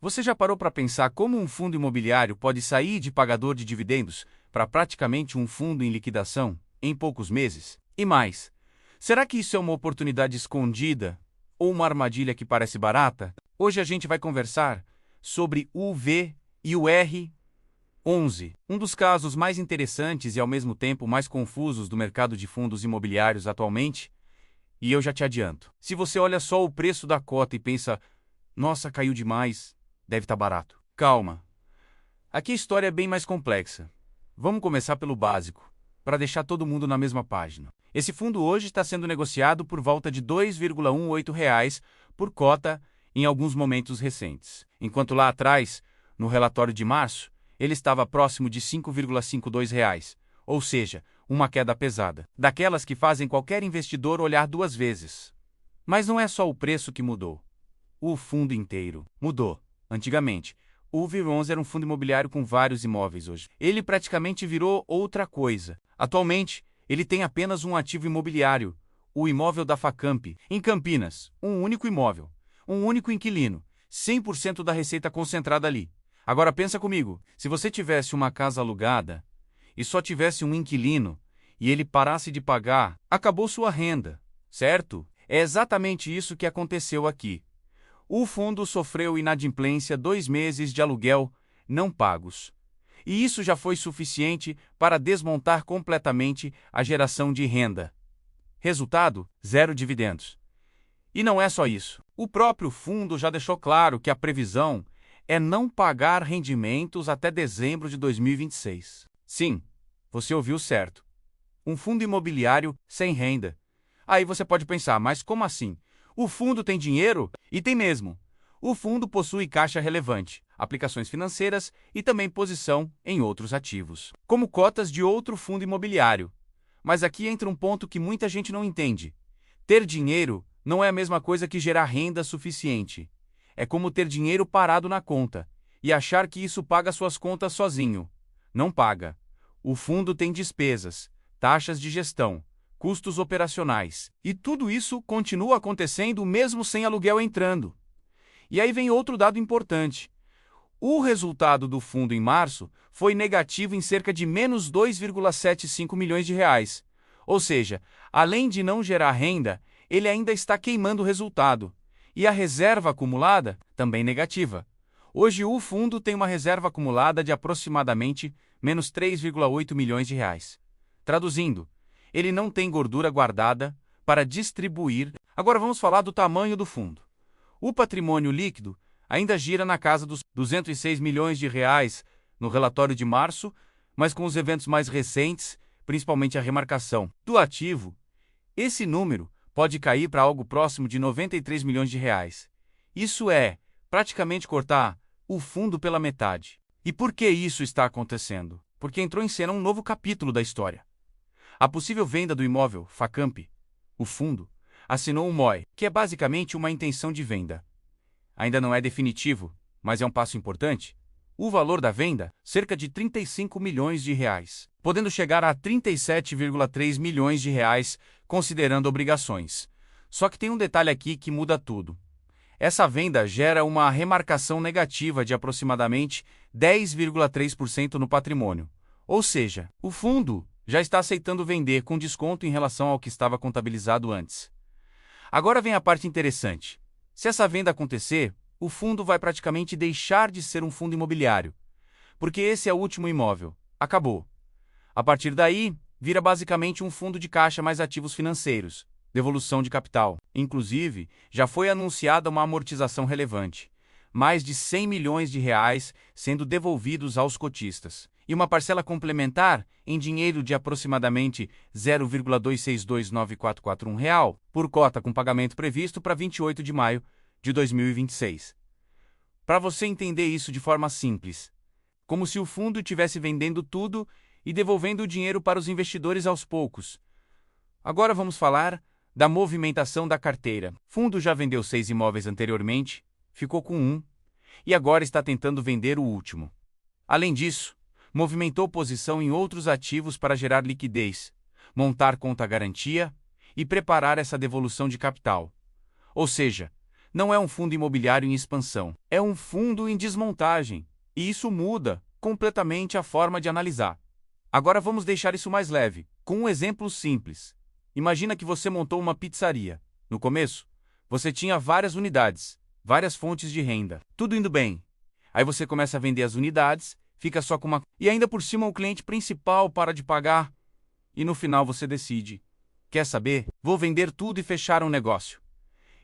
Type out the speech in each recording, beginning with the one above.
Você já parou para pensar como um fundo imobiliário pode sair de pagador de dividendos para praticamente um fundo em liquidação em poucos meses? E mais, será que isso é uma oportunidade escondida ou uma armadilha que parece barata? Hoje a gente vai conversar sobre o V e o R11, um dos casos mais interessantes e ao mesmo tempo mais confusos do mercado de fundos imobiliários atualmente. E eu já te adianto, se você olha só o preço da cota e pensa, nossa, caiu demais, deve estar barato. Calma. Aqui a história é bem mais complexa. Vamos começar pelo básico, para deixar todo mundo na mesma página. Esse fundo hoje está sendo negociado por volta de R$ 2,18 por cota em alguns momentos recentes. Enquanto lá atrás, no relatório de março, ele estava próximo de R$ 5,52, ou seja, uma queda pesada, daquelas que fazem qualquer investidor olhar duas vezes. Mas não é só o preço que mudou. O fundo inteiro mudou. Antigamente, o V11 era um fundo imobiliário com vários imóveis hoje. Ele praticamente virou outra coisa. Atualmente, ele tem apenas um ativo imobiliário, o imóvel da Facamp, em Campinas, um único imóvel, um único inquilino, 100% da receita concentrada ali. Agora pensa comigo, se você tivesse uma casa alugada e só tivesse um inquilino e ele parasse de pagar, acabou sua renda, certo? É exatamente isso que aconteceu aqui. O fundo sofreu inadimplência 2 meses de aluguel não pagos. E isso já foi suficiente para desmontar completamente a geração de renda. Resultado: zero dividendos. E não é só isso. O próprio fundo já deixou claro que a previsão é não pagar rendimentos até dezembro de 2026. Sim, você ouviu certo. Um fundo imobiliário sem renda. Aí você pode pensar, mas como assim? O fundo tem dinheiro? E tem mesmo. O fundo possui caixa relevante, aplicações financeiras e também posição em outros ativos, como cotas de outro fundo imobiliário. Mas aqui entra um ponto que muita gente não entende. Ter dinheiro não é a mesma coisa que gerar renda suficiente. É como ter dinheiro parado na conta e achar que isso paga suas contas sozinho. Não paga. O fundo tem despesas, taxas de gestão, custos operacionais, e tudo isso continua acontecendo mesmo sem aluguel entrando. E aí vem outro dado importante. O resultado do fundo em março foi negativo em cerca de menos 2,75 milhões de reais. Ou seja, além de não gerar renda, ele ainda está queimando o resultado. E a reserva acumulada também negativa. Hoje o fundo tem uma reserva acumulada de aproximadamente menos 3,8 milhões de reais. Traduzindo, ele não tem gordura guardada para distribuir. Agora vamos falar do tamanho do fundo. O patrimônio líquido ainda gira na casa dos 206 milhões de reais no relatório de março, mas com os eventos mais recentes, principalmente a remarcação do ativo, esse número pode cair para algo próximo de 93 milhões de reais. Isso é, praticamente cortar o fundo pela metade. E por que isso está acontecendo? Porque entrou em cena um novo capítulo da história. A possível venda do imóvel Facamp, o fundo, assinou um MOI, que é basicamente uma intenção de venda. Ainda não é definitivo, mas é um passo importante. O valor da venda, cerca de 35 milhões de reais, podendo chegar a 37,3 milhões de reais, considerando obrigações. Só que tem um detalhe aqui que muda tudo. Essa venda gera uma remarcação negativa de aproximadamente 10,3% no patrimônio. Ou seja, o fundo já está aceitando vender com desconto em relação ao que estava contabilizado antes. Agora vem a parte interessante. Se essa venda acontecer, o fundo vai praticamente deixar de ser um fundo imobiliário, porque esse é o último imóvel. Acabou. A partir daí, vira basicamente um fundo de caixa mais ativos financeiros, devolução de capital. Inclusive, já foi anunciada uma amortização relevante, mais de 100 milhões de reais sendo devolvidos aos cotistas, e uma parcela complementar em dinheiro de aproximadamente R$ 0,2629441 por cota com pagamento previsto para 28 de maio de 2026. Para você entender isso de forma simples, como se o fundo estivesse vendendo tudo e devolvendo o dinheiro para os investidores aos poucos. Agora vamos falar da movimentação da carteira. O fundo já vendeu 6 imóveis anteriormente, ficou com um, e agora está tentando vender o último. Além disso, movimentou posição em outros ativos para gerar liquidez, montar conta-garantia e preparar essa devolução de capital. Ou seja, Não é um fundo imobiliário em expansão, é um fundo em desmontagem. E isso muda completamente a forma de analisar. Agora vamos deixar isso mais leve, com um exemplo simples. Imagina que você montou uma pizzaria. No começo, você tinha várias unidades, várias fontes de renda, tudo indo bem. Aí você começa a vender as unidades, fica só com uma... E ainda por cima o cliente principal para de pagar. E no final você decide: quer saber? Vou vender tudo e fechar um negócio.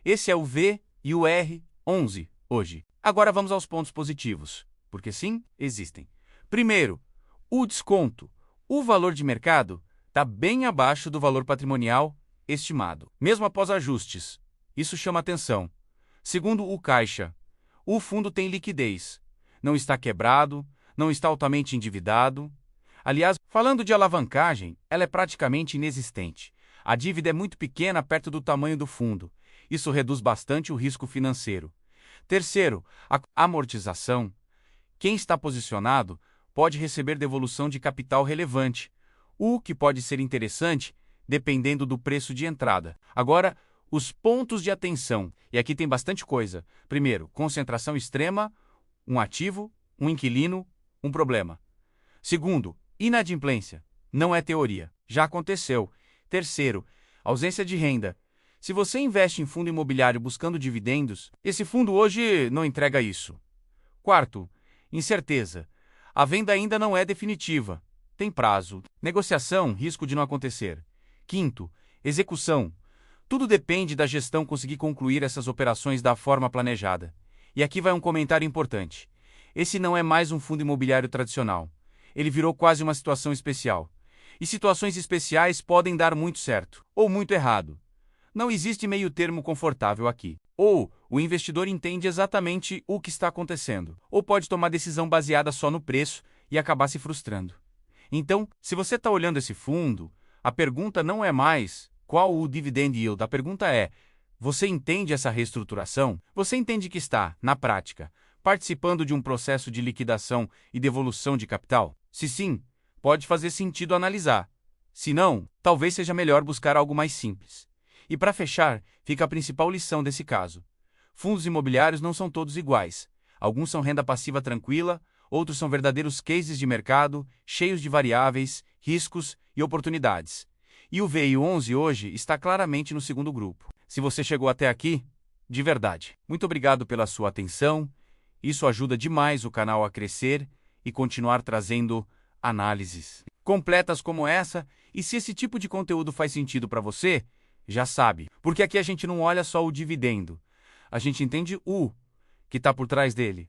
Esse é o V e o R11 hoje. Agora vamos aos pontos positivos, porque sim, existem. Primeiro, o desconto. O valor de mercado está bem abaixo do valor patrimonial estimado, mesmo após ajustes. Isso chama atenção. Segundo, o caixa. O fundo tem liquidez. Não está quebrado, não está altamente endividado. Aliás, falando de alavancagem, ela é praticamente inexistente. A dívida é muito pequena perto do tamanho do fundo. Isso reduz bastante o risco financeiro. Terceiro, a amortização. Quem está posicionado pode receber devolução de capital relevante, o que pode ser interessante dependendo do preço de entrada. Agora, os pontos de atenção. E aqui tem bastante coisa. Primeiro, concentração extrema, um ativo, um inquilino, um problema. Segundo, inadimplência. Não é teoria. Já aconteceu. Terceiro, ausência de renda. Se você investe em fundo imobiliário buscando dividendos, esse fundo hoje não entrega isso. Quarto, incerteza. A venda ainda não é definitiva. Tem prazo. Negociação, risco de não acontecer. Quinto, execução. Tudo depende da gestão conseguir concluir essas operações da forma planejada. E aqui vai um comentário importante. Esse não é mais um fundo imobiliário tradicional. Ele virou quase uma situação especial. E situações especiais podem dar muito certo, ou muito errado. Não existe meio termo confortável aqui. Ou o investidor entende exatamente o que está acontecendo, ou pode tomar decisão baseada só no preço e acabar se frustrando. Então, se você está olhando esse fundo, a pergunta não é mais qual o dividend yield, a pergunta é: você entende essa reestruturação? Você entende que está, na prática, participando de um processo de liquidação e devolução de capital? Se sim, pode fazer sentido analisar. Se não, talvez seja melhor buscar algo mais simples. E para fechar, fica a principal lição desse caso. Fundos imobiliários não são todos iguais. Alguns são renda passiva tranquila, outros são verdadeiros cases de mercado, cheios de variáveis, riscos e oportunidades. E o VI11 hoje está claramente no segundo grupo. Se você chegou até aqui, de verdade, muito obrigado pela sua atenção. Isso ajuda demais o canal a crescer e continuar trazendo análises completas como essa. E se esse tipo de conteúdo faz sentido para você, já sabe, porque aqui a gente não olha só o dividendo, a gente entende o que está por trás dele.